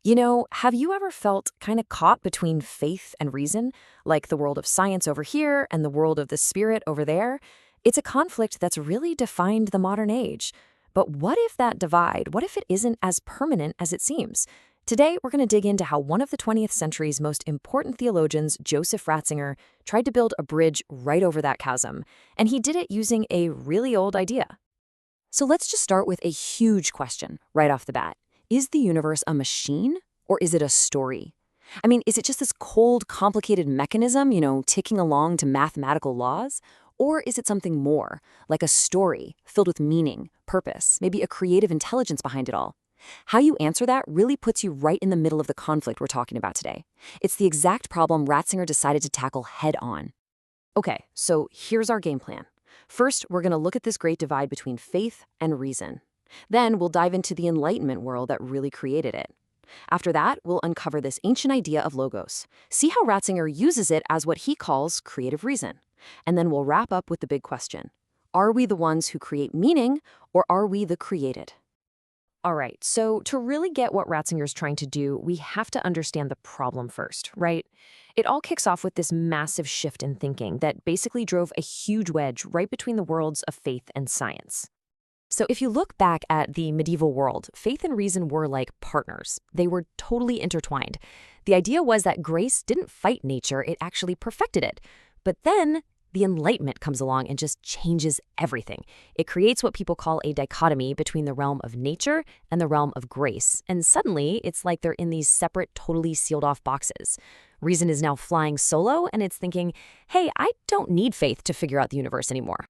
Have you ever felt kind of caught between faith and reason, like the world of science over here and the world of the spirit over there? It's a conflict that's really defined the modern age. But what if that divide, what if it isn't as permanent as it seems? Today, we're going to dig into how one of the 20th century's most important theologians, Joseph Ratzinger, tried to build a bridge right over that chasm. And he did it using a really old idea. So let's just start with a huge question right off the bat. Is the universe a machine, or is it a story? I mean, is it just this cold, complicated mechanism, ticking along to mathematical laws? Or is it something more, like a story filled with meaning, purpose, maybe a creative intelligence behind it all? How you answer that really puts you right in the middle of the conflict we're talking about today. It's the exact problem Ratzinger decided to tackle head on. Okay, so here's our game plan. First, we're going to look at this great divide between faith and reason. Then we'll dive into the Enlightenment world that really created it. After that, we'll uncover this ancient idea of logos, see how Ratzinger uses it as what he calls creative reason. And then we'll wrap up with the big question. Are we the ones who create meaning, or are we the created? All right, so to really get what Ratzinger's trying to do, we have to understand the problem first, right? It all kicks off with this massive shift in thinking that basically drove a huge wedge right between the worlds of faith and science. So if you look back at the medieval world, faith and reason were like partners. They were totally intertwined. The idea was that grace didn't fight nature, it actually perfected it. But then the Enlightenment comes along and just changes everything. It creates what people call a dichotomy between the realm of nature and the realm of grace. And suddenly, it's like they're in these separate, totally sealed-off boxes. Reason is now flying solo, and it's thinking, hey, I don't need faith to figure out the universe anymore.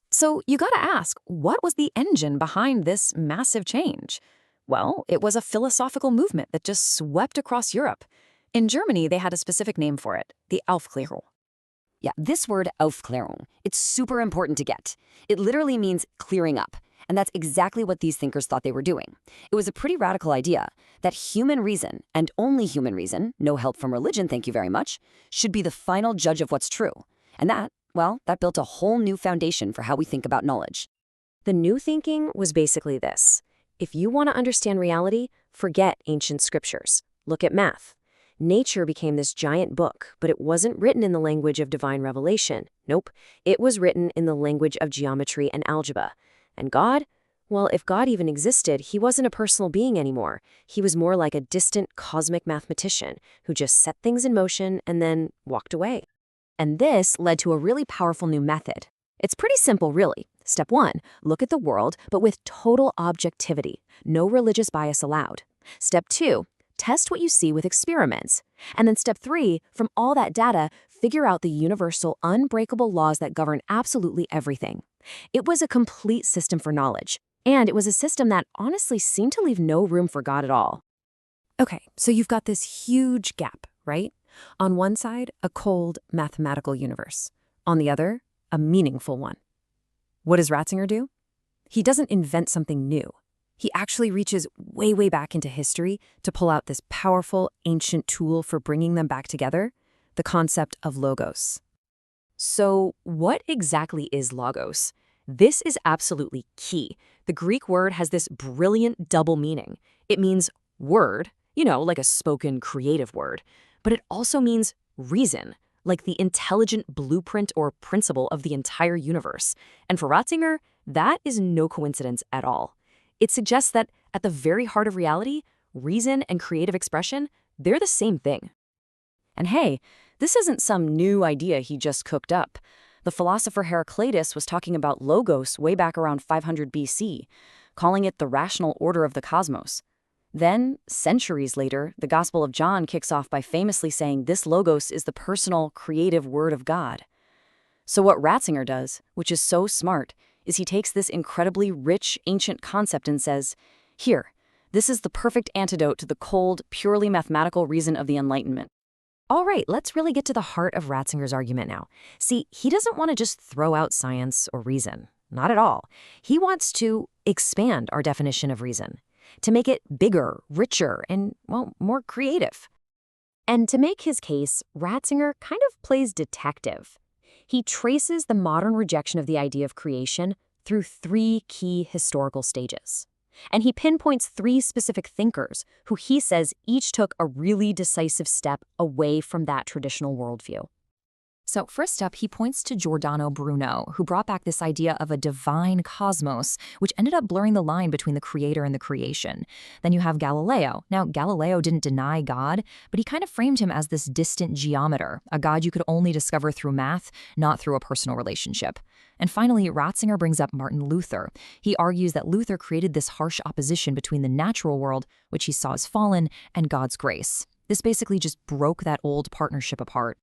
So you gotta ask, what was the engine behind this massive change? Well, it was a philosophical movement that just swept across Europe. In Germany, they had a specific name for it, the Aufklärung. Yeah, this word Aufklärung, it's super important to get. It literally means clearing up, and that's exactly what these thinkers thought they were doing. It was a pretty radical idea that human reason, and only human reason, no help from religion, thank you very much, should be the final judge of what's true. And that built a whole new foundation for how we think about knowledge. The new thinking was basically this. If you want to understand reality, forget ancient scriptures. Look at math. Nature became this giant book, but it wasn't written in the language of divine revelation. Nope, it was written in the language of geometry and algebra. And God? Well, if God even existed, he wasn't a personal being anymore. He was more like a distant cosmic mathematician who just set things in motion and then walked away. And this led to a really powerful new method. It's pretty simple, really. Step 1, look at the world, but with total objectivity. No religious bias allowed. Step 2, test what you see with experiments. And then step 3, from all that data, figure out the universal, unbreakable laws that govern absolutely everything. It was a complete system for knowledge. And it was a system that honestly seemed to leave no room for God at all. Okay, so you've got this huge gap, right? On one side, a cold, mathematical universe. On the other, a meaningful one. What does Ratzinger do? He doesn't invent something new. He actually reaches way, way back into history to pull out this powerful, ancient tool for bringing them back together, the concept of logos. So what exactly is logos? This is absolutely key. The Greek word has this brilliant double meaning. It means word, like a spoken, creative word. But it also means reason, like the intelligent blueprint or principle of the entire universe. And for Ratzinger, that is no coincidence at all. It suggests that at the very heart of reality, reason and creative expression, they're the same thing. And hey, this isn't some new idea he just cooked up. The philosopher Heraclitus was talking about logos way back around 500 BC, calling it the rational order of the cosmos. Then, centuries later, the Gospel of John kicks off by famously saying this logos is the personal, creative word of God. So what Ratzinger does, which is so smart, is he takes this incredibly rich, ancient concept and says, here, this is the perfect antidote to the cold, purely mathematical reason of the Enlightenment. All right, let's really get to the heart of Ratzinger's argument now. See, he doesn't want to just throw out science or reason. Not at all. He wants to expand our definition of reason, to make it bigger, richer, and, more creative. And to make his case, Ratzinger kind of plays detective. He traces the modern rejection of the idea of creation through 3 key historical stages. And he pinpoints 3 specific thinkers who he says each took a really decisive step away from that traditional worldview. So first up, he points to Giordano Bruno, who brought back this idea of a divine cosmos, which ended up blurring the line between the creator and the creation. Then you have Galileo. Now, Galileo didn't deny God, but he kind of framed him as this distant geometer, a God you could only discover through math, not through a personal relationship. And finally, Ratzinger brings up Martin Luther. He argues that Luther created this harsh opposition between the natural world, which he saw as fallen, and God's grace. This basically just broke that old partnership apart.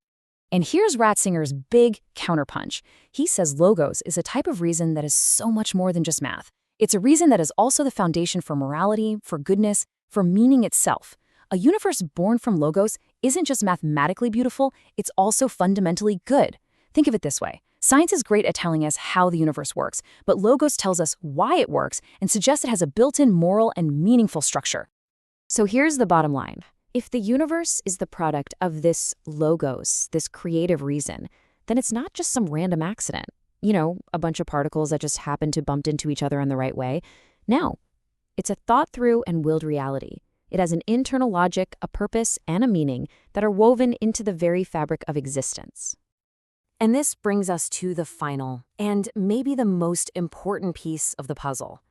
And here's Ratzinger's big counterpunch. He says logos is a type of reason that is so much more than just math. It's a reason that is also the foundation for morality, for goodness, for meaning itself. A universe born from logos isn't just mathematically beautiful, it's also fundamentally good. Think of it this way. Science is great at telling us how the universe works, but logos tells us why it works and suggests it has a built-in moral and meaningful structure. So here's the bottom line. If the universe is the product of this logos, this creative reason, then it's not just some random accident. A bunch of particles that just happen to bump into each other in the right way. No, it's a thought-through and willed reality. It has an internal logic, a purpose, and a meaning that are woven into the very fabric of existence. And this brings us to the final, and maybe the most important piece of the puzzle.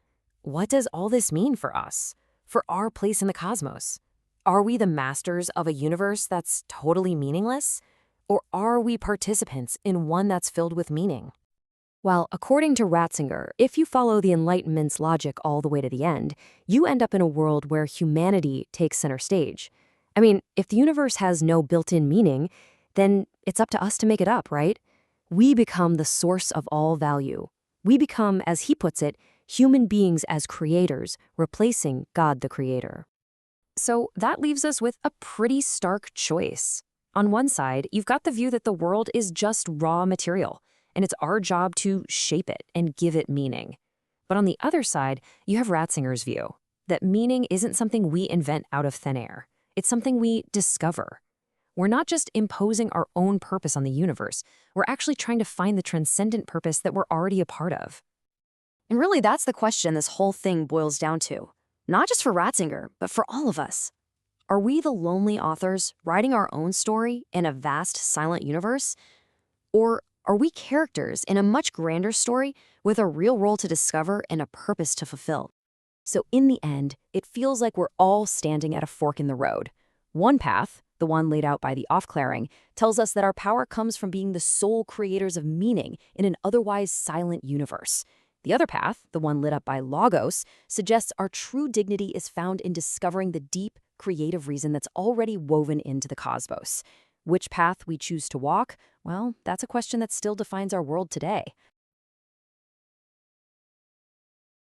What does all this mean for us? For our place in the cosmos? Are we the masters of a universe that's totally meaningless? Or are we participants in one that's filled with meaning? Well, according to Ratzinger, if you follow the Enlightenment's logic all the way to the end, you end up in a world where humanity takes center stage. I mean, if the universe has no built-in meaning, then it's up to us to make it up, right? We become the source of all value. We become, as he puts it, human beings as creators, replacing God the Creator. So that leaves us with a pretty stark choice. On one side, you've got the view that the world is just raw material, and it's our job to shape it and give it meaning. But on the other side, you have Ratzinger's view, that meaning isn't something we invent out of thin air. It's something we discover. We're not just imposing our own purpose on the universe, we're actually trying to find the transcendent purpose that we're already a part of. And really, that's the question this whole thing boils down to. Not just for Ratzinger, but for all of us. Are we the lonely authors writing our own story in a vast, silent universe? Or are we characters in a much grander story with a real role to discover and a purpose to fulfill? So in the end, it feels like we're all standing at a fork in the road. One path, the one laid out by the off-clearing, tells us that our power comes from being the sole creators of meaning in an otherwise silent universe. The other path, the one lit up by Logos, suggests our true dignity is found in discovering the deep, creative reason that's already woven into the cosmos. Which path we choose to walk, well, that's a question that still defines our world today.